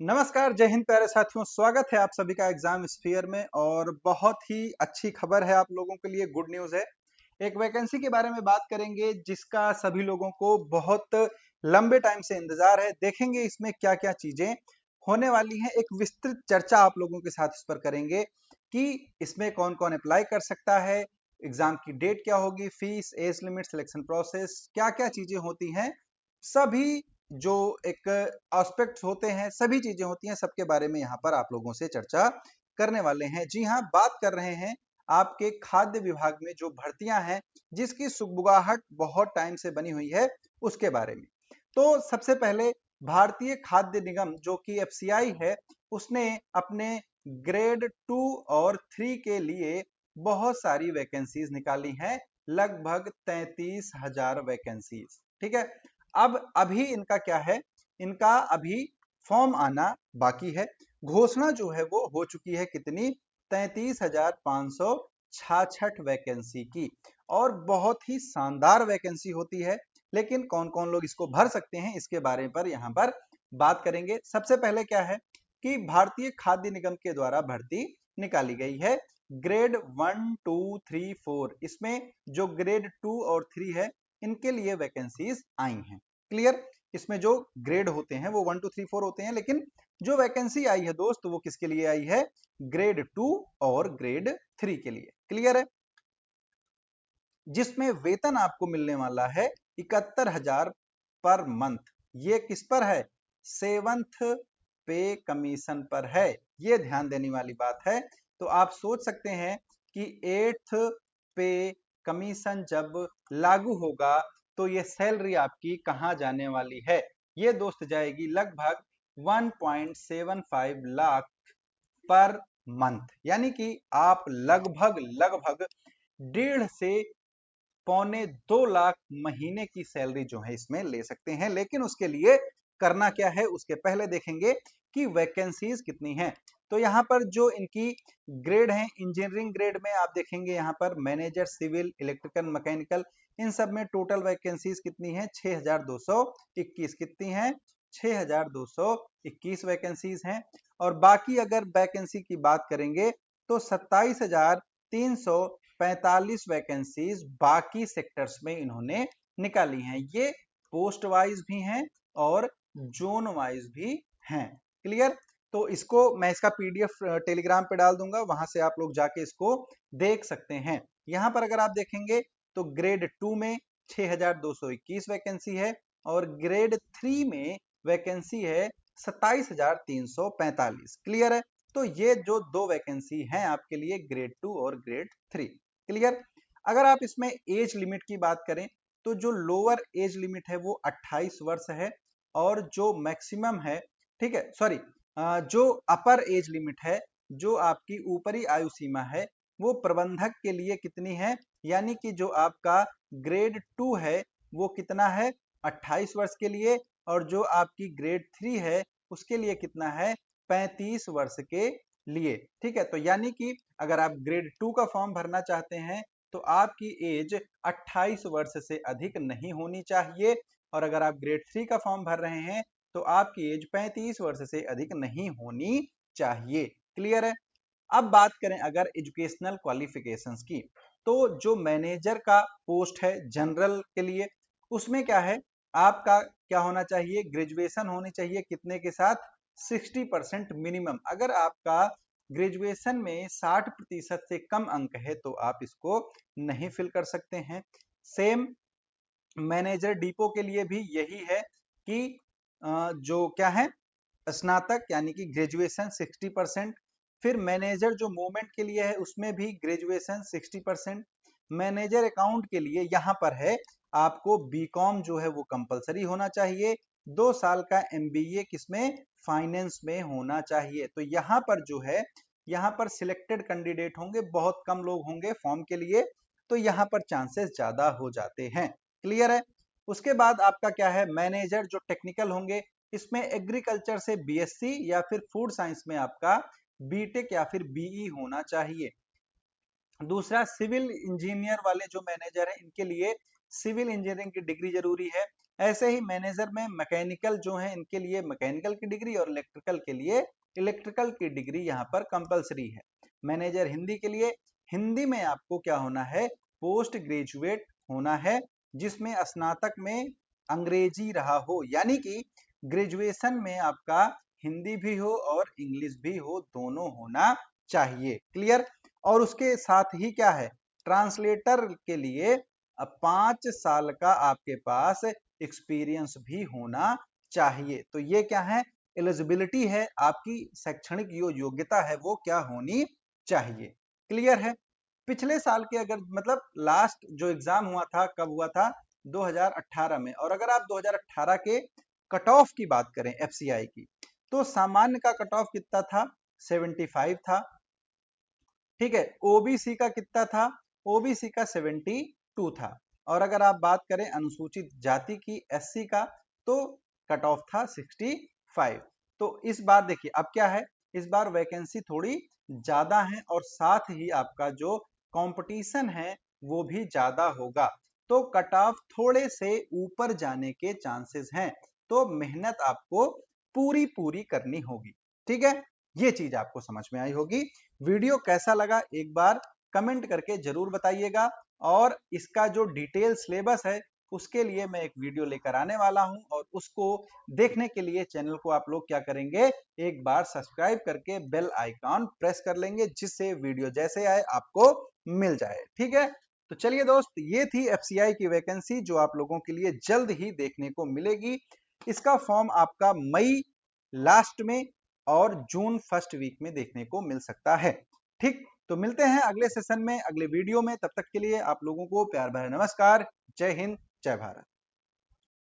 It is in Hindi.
नमस्कार, जय हिंद प्यारे साथियों। स्वागत है आप सभी का एग्जाम स्फीयर में और बहुत ही अच्छी खबर है आप लोगों के लिए, गुड न्यूज़ है। एक वैकेंसी के बारे में बात करेंगे जिसका सभी लोगों को बहुत लंबे टाइम से इंतजार है। देखेंगे इसमें क्या-क्या चीजें होने वाली हैं। एक विस्तृत चर्चा आप लोगों के साथ इस पर करेंगे कि इसमें कौन-कौन अप्लाई कर सकता है, एग्जाम की डेट क्या होगी, fees, age limit, selection process, क्या-क्या चीजें होती हैं, सभी जो एक एस्पेक्ट्स होते हैं, सभी चीजें होती हैं, सबके बारे में यहाँ पर आप लोगों से चर्चा करने वाले हैं। जी हाँ, बात कर रहे हैं आपके खाद्य विभाग में जो भर्तियां हैं, जिसकी सुगबुगाहट बहुत टाइम से बनी हुई है, उसके बारे में। तो सबसे पहले भारतीय खाद्य निगम जो कि एफसीआई है, उसने अपने ग्रेड 2 और 3 के लिए बहुत सारी वैकेंसीज निकाली हैं, लगभग 33,000 वैकेंसीज। ठीक है, अब अभी इनका क्या है, इनका अभी फॉर्म आना बाकी है। घोषणा जो है वो हो चुकी है कितनी, 33,566 वैकेंसी की, और बहुत ही शानदार वैकेंसी होती है। लेकिन कौन कौन लोग इसको भर सकते हैं, इसके बारे पर यहाँ पर बात करेंगे। सबसे पहले क्या है कि भारतीय खाद्य निगम के द्वारा भर्ती निकाली गई है ग्रेड 1, 2, 3, 4। इसमें जो ग्रेड 2 और 3 है, इनके लिए वैकेंसीज आई हैं। क्लियर, इसमें जो ग्रेड होते हैं वो 1, 2, 3, 4 होते हैं, लेकिन जो वैकेंसी आई है दोस्त, वो किसके लिए आई है, ग्रेड 2 और ग्रेड 3 के लिए। क्लियर है, जिसमें वेतन आपको मिलने वाला है 71,000 पर मंथ। ये किस पर है, 7th पे कमीशन पर है। ये ध्यान देने वाली बात है। तो आप सोच सकते हैं कि 8th पे कमीशन जब लागू होगा तो ये सैलरी आपकी कहां जाने वाली है, ये दोस्त जाएगी लगभग 1.75 लाख पर मंथ। यानी कि आप लगभग लगभग 1.5 से 2 लाख महीने की सैलरी जो है इसमें ले सकते हैं। लेकिन उसके लिए करना क्या है, उसके पहले देखेंगे कि वैकेंसीज कितनी हैं। तो यहाँ पर जो इनकी ग्रेड हैं, इंजीनियरिंग ग्रेड में आप देखेंगे यहाँ पर मैनेजर सिविल, इलेक्ट्रिकल, मैकेनिकल, इन सब में टोटल वैकेंसीज कितनी हैं, 6,221 कितनी हैं, 6,221 वैकेंसीज हैं। और बाकी अगर वैकेंसी की बात करेंगे तो 27,345 वैकेंसीज बाकी सेक्टर्स में इन्होंने निकाली हैं। ये पोस्ट वाइज भी हैं और जोन वाइज भी हैं। क्लियर, तो इसको मैं इसका पीडीएफ टेलीग्राम पे डाल दूंगा, वहां से आप लोग जाके इसको देख सकते हैं। यहां पर अगर आप देखेंगे तो ग्रेड 2 में 6,221 वैकेंसी है और ग्रेड 3 में वैकेंसी है 27,345। क्लियर है, तो ये जो दो वैकेंसी हैं आपके लिए, ग्रेड 2 और ग्रेड 3। क्लियर, अगर आप इसमें एज लिमिट की बात करें तो जो लोअर एज लिमिट है वो 28 वर्ष है, और जो मैक्सिमम है, ठीक है, सॉरी, जो अपर एज लिमिट है, जो आपकी ऊपरी आयु सीमा है, वो प्रबंधक के लिए कितनी है, यानी कि जो आपका ग्रेड 2 है वो कितना है, 28 वर्ष के लिए, और जो आपकी ग्रेड 3 है उसके लिए कितना है, 35 वर्ष के लिए। ठीक है, तो यानी कि अगर आप ग्रेड 2 का फॉर्म भरना चाहते हैं तो आपकी एज 28 वर्ष से अधिक नहीं होनी चाहिए, और अगर आप ग्रेड 3 का फॉर्म भर रहे हैं तो आपकी एज 35 वर्ष से अधिक नहीं होनी चाहिए। क्लियर है, अब बात करें अगर एजुकेशनल क्वालिफिकेशंस की, तो जो मैनेजर का पोस्ट है जनरल के लिए, उसमें क्या है, आपका क्या होना चाहिए, ग्रेजुएशन होनी चाहिए कितने के साथ, 60% मिनिमम। अगर आपका ग्रेजुएशन में 60% से कम अंक है तो आप इसको नहीं फिल कर सकते हैं। सेम मैनेजर डिपो के लिए भी यही है कि जो क्या है, स्नातक यानी कि ग्रेजुएशन 60%। फिर मैनेजर जो मूवमेंट के लिए है उसमें भी ग्रेजुएशन 60%। मैनेजर अकाउंट के लिए यहाँ पर है आपको बीकॉम जो है वो कंपलसरी होना चाहिए, 2 साल का एमबीए किसमें, फाइनेंस में होना चाहिए। तो यहाँ पर जो है, यहाँ पर सिलेक्टेड कैंडिडेट होंगे, बहुत कम लोग होंगे फॉर्म के लिए, तो यहाँ पर चांसेस ज्यादा हो जाते हैं। क्लियर है, उसके बाद आपका क्या है, मैनेजर जो टेक्निकल होंगे, इसमें एग्रीकल्चर से बीएससी या फिर फूड साइंस में आपका बीटेक या फिर बीई होना चाहिए। दूसरा, सिविल इंजीनियर वाले जो मैनेजर हैं, इनके लिए सिविल इंजीनियरिंग की डिग्री जरूरी है। ऐसे ही मैनेजर में मैकेनिकल जो है इनके लिए मैकेनिकल की डिग्री और इलेक्ट्रिकल के लिए इलेक्ट्रिकल की डिग्री यहाँ पर कंपलसरी है। मैनेजर हिंदी के लिए हिंदी में आपको क्या होना है, पोस्ट ग्रेजुएट होना है, जिसमें स्नातक में अंग्रेजी रहा हो, यानी कि ग्रेजुएशन में आपका हिंदी भी हो और इंग्लिश भी हो, दोनों होना चाहिए। क्लियर। और उसके साथ ही क्या है, ट्रांसलेटर के लिए 5 साल का आपके पास एक्सपीरियंस भी होना चाहिए। तो ये क्या है, एलिजिबिलिटी है, आपकी शैक्षणिक जो योग्यता है वो क्या होनी चाहिए। क्लियर है। पिछले साल के अगर मतलब लास्ट जो एग्जाम हुआ था कब हुआ था, 2018 में। और अगर आप 2018 के कट ऑफ की बात करें एफसीआई की, तो सामान्य का कट ऑफ कितना था, 75 था। ठीक है। ओबीसी का कितना था, ओबीसी का 72 था। और अगर आप बात करें अनुसूचित जाति की एससी का, तो कट ऑफ था 65। तो इस बार देखिए अब क्या है, इस बार वैकेंसी थोड़ी ज्यादा है और साथ ही आपका जो कंपटीशन है वो भी ज्यादा होगा, तो कट ऑफ थोड़े से ऊपर जाने के चांसेस हैं। तो मेहनत आपको पूरी पूरी करनी होगी। ठीक है, ये चीज आपको समझ में आई होगी। वीडियो कैसा लगा एक बार कमेंट करके जरूर बताइएगा। और इसका जो डिटेल सिलेबस है उसके लिए मैं एक वीडियो लेकर आने वाला हूं, और उसको देखने के लिए चैनल को आप लोग क्या करेंगे, एक बार सब्सक्राइब करके बेल आइकॉन प्रेस कर लेंगे, जिससे वीडियो जैसे आए आपको मिल जाए। ठीक है। तो चलिए दोस्त, ये थी एफसीआई की वैकेंसी जो आप लोगों के लिए जल्द ही देखने को मिलेगी। इसका फॉर्म आपका मई लास्ट में और जून फर्स्ट वीक में देखने को मिल सकता है। ठीक, तो मिलते हैं अगले सेशन में, अगले वीडियो में। तब तक के लिए आप लोगों को प्यार भरा नमस्कार। जय हिंद, जय भारत।